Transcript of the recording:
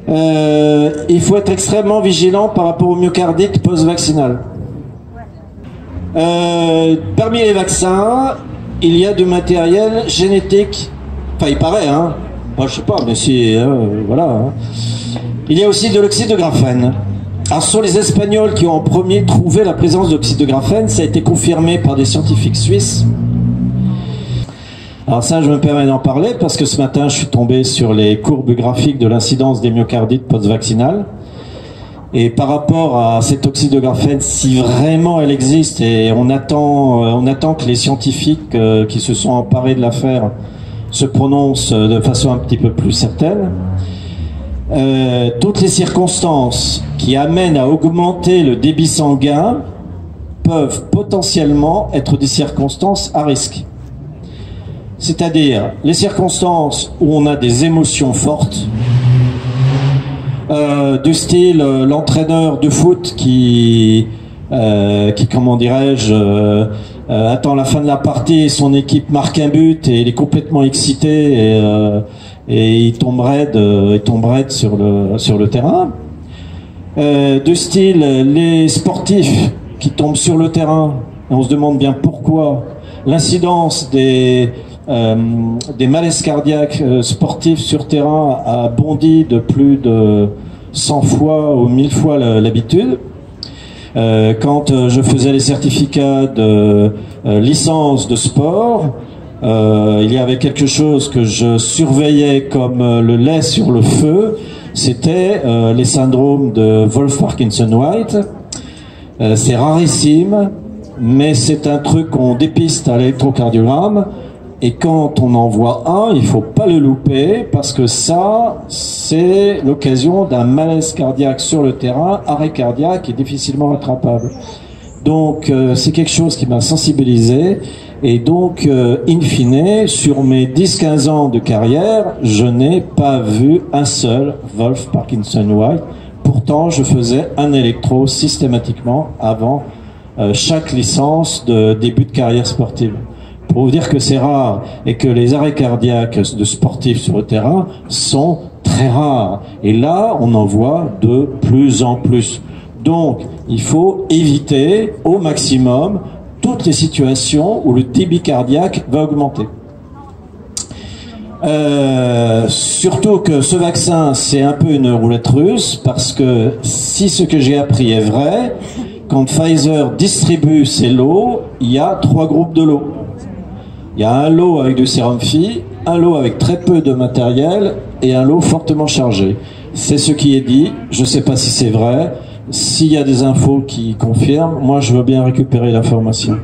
Il faut être extrêmement vigilant par rapport au myocardite post-vaccinal. Parmi les vaccins, il y a du matériel génétique. Enfin, il paraît, hein. Moi, je sais pas, mais si, voilà. Hein. Il y a aussi de l'oxyde de graphène. Alors, ce sont les Espagnols qui ont en premier trouvé la présence d'oxyde de graphène. Ça a été confirmé par des scientifiques suisses. Alors ça, je me permets d'en parler parce que ce matin, je suis tombé sur les courbes graphiques de l'incidence des myocardites post-vaccinales. Et par rapport à cet oxyde de graphène, si vraiment elle existe, et on attend que les scientifiques qui se sont emparés de l'affaire se prononcent de façon un petit peu plus certaine, toutes les circonstances qui amènent à augmenter le débit sanguin peuvent potentiellement être des circonstances à risque. C'est-à-dire les circonstances où on a des émotions fortes, du style l'entraîneur de foot qui comment dirais-je, attend la fin de la partie et son équipe marque un but et il est complètement excité et il tombe raide sur le terrain. Du style les sportifs qui tombent sur le terrain et on se demande bien pourquoi. L'incidence des malaises cardiaques sportifs sur terrain a bondi de plus de 100 fois ou 1000 fois l'habitude. Quand je faisais les certificats de licence de sport, il y avait quelque chose que je surveillais comme le lait sur le feu, c'était les syndromes de Wolff-Parkinson-White. C'est rarissime, mais c'est un truc qu'on dépiste à l'électrocardiogramme. Et quand on en voit un, il faut pas le louper parce que ça, c'est l'occasion d'un malaise cardiaque sur le terrain, arrêt cardiaque et difficilement rattrapable. Donc c'est quelque chose qui m'a sensibilisé et donc in fine, sur mes 10-15 ans de carrière, je n'ai pas vu un seul Wolff-Parkinson-White. Pourtant, je faisais un électro systématiquement avant chaque licence de début de carrière sportive. Pour vous dire que c'est rare et que les arrêts cardiaques de sportifs sur le terrain sont très rares. Et là, on en voit de plus en plus. Donc, il faut éviter au maximum toutes les situations où le débit cardiaque va augmenter. Surtout que ce vaccin, c'est un peu une roulette russe parce que si ce que j'ai appris est vrai, quand Pfizer distribue ses lots, il y a 3 groupes de lots. Il y a un lot avec du sérum Phi, un lot avec très peu de matériel et un lot fortement chargé. C'est ce qui est dit, je ne sais pas si c'est vrai. S'il y a des infos qui confirment, moi je veux bien récupérer l'information.